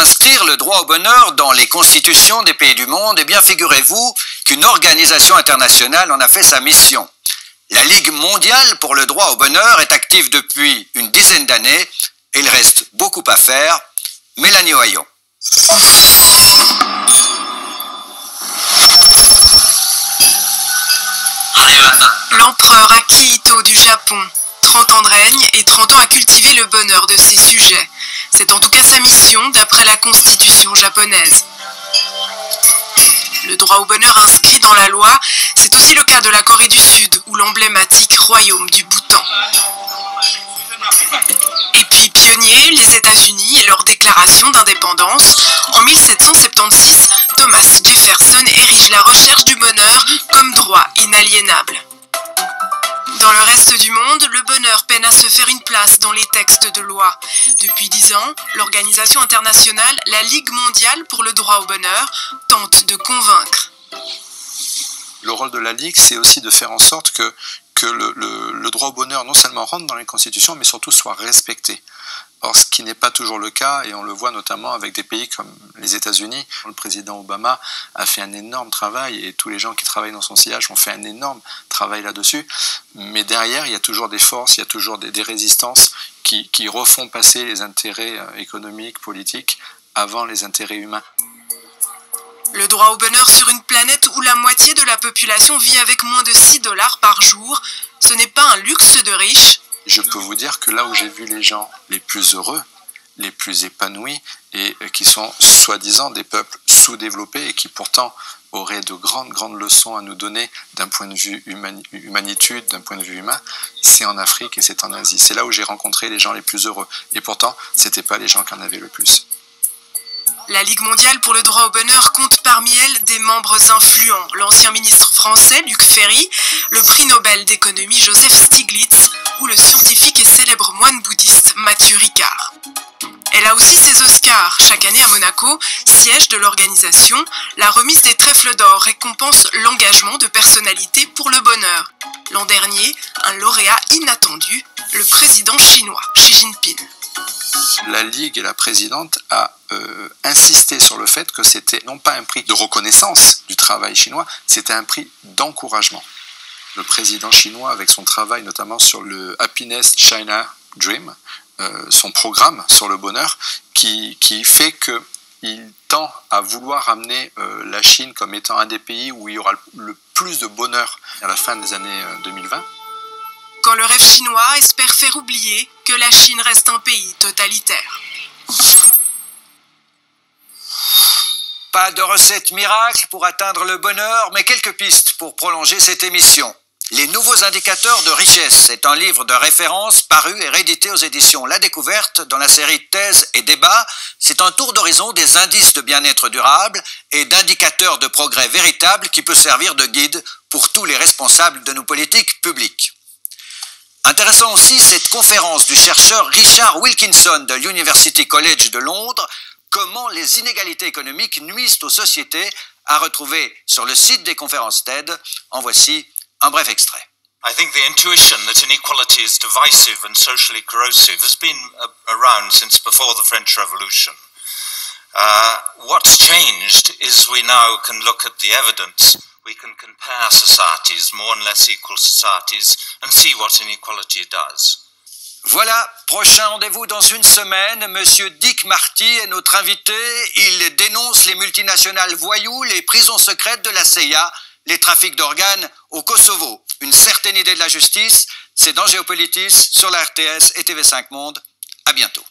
inscrire le droit au bonheur dans les constitutions des pays du monde, eh bien figurez-vous qu'une organisation internationale en a fait sa mission. La Ligue mondiale pour le droit au bonheur est active depuis une dizaine d'années et il reste beaucoup à faire. Mélanie Oyon. L'empereur Akihito du Japon, 30 ans de règne et 30 ans à cultiver le bonheur de ses sujets. C'est en tout cas sa mission d'après la constitution japonaise. Le droit au bonheur inscrit dans la loi, c'est aussi le cas de la Corée du Sud ou l'emblématique royaume du Bhoutan. Et puis pionniers, les États-Unis et leur déclaration d'indépendance. En 1776, Thomas Jefferson érige la recherche du bonheur comme droit inaliénable. Dans le reste du monde, le bonheur peine à se faire une place dans les textes de loi. Depuis 10 ans, l'organisation internationale, la Ligue mondiale pour le droit au bonheur, tente de convaincre. Le rôle de la Ligue, c'est aussi de faire en sorte que le droit au bonheur non seulement rentre dans les constitutions, mais surtout soit respecté. Or, ce qui n'est pas toujours le cas, et on le voit notamment avec des pays comme les États-Unis. Le président Obama a fait un énorme travail, et tous les gens qui travaillent dans son sillage ont fait un énorme travail là-dessus. Mais derrière, il y a toujours des forces, il y a toujours des résistances qui refont passer les intérêts économiques, politiques, avant les intérêts humains. Le droit au bonheur sur une planète où la moitié de la population vit avec moins de 6 $ par jour, ce n'est pas un luxe de riches. Je peux vous dire que là où j'ai vu les gens les plus heureux, les plus épanouis, et qui sont soi-disant des peuples sous-développés et qui pourtant auraient de grandes leçons à nous donner d'un point de vue humanitude, d'un point de vue humain, c'est en Afrique et c'est en Asie. C'est là où j'ai rencontré les gens les plus heureux. Et pourtant, ce n'étaient pas les gens qui en avaient le plus. La Ligue mondiale pour le droit au bonheur compte parmi elles des membres influents. L'ancien ministre français Luc Ferry, le prix Nobel d'économie Joseph Stiglitz ou le scientifique et célèbre moine bouddhiste Mathieu Ricard. Elle a aussi ses Oscars. Chaque année à Monaco, siège de l'organisation, la remise des trèfles d'or récompense l'engagement de personnalités pour le bonheur. L'an dernier, un lauréat inattendu, le président chinois Xi Jinping. La Ligue et la présidente a insisté sur le fait que c'était non pas un prix de reconnaissance du travail chinois, c'était un prix d'encouragement. Le président chinois, avec son travail notamment sur le Happiness China Dream, son programme sur le bonheur, qui fait qu'il tend à vouloir amener la Chine comme étant un des pays où il y aura le plus de bonheur à la fin des années 2020. Quand le rêve chinois espère faire oublier que la Chine reste un pays totalitaire. Pas de recette miracle pour atteindre le bonheur, mais quelques pistes pour prolonger cette émission. Les nouveaux indicateurs de richesse est un livre de référence paru et réédité aux éditions La Découverte dans la série Thèses et débats. C'est un tour d'horizon des indices de bien-être durable et d'indicateurs de progrès véritables qui peut servir de guide pour tous les responsables de nos politiques publiques. Intéressant aussi cette conférence du chercheur Richard Wilkinson de l'University College de Londres, comment les inégalités économiques nuisent aux sociétés, à retrouver sur le site des conférences TED. En voici un bref extrait. I think the intuition that inequality is divisive and socially corrosive has been around since before the French Revolution. What's changed is we now can look at the evidence. We can compare societies, more and less equal societies, and see what inequality does. Voilà, prochain rendez-vous dans une semaine. Monsieur Dick Marty est notre invité. Il dénonce les multinationales voyous, les prisons secrètes de la CIA, les trafics d'organes au Kosovo. Une certaine idée de la justice, c'est dans Géopolitis, sur la RTS et TV5 Monde. À bientôt.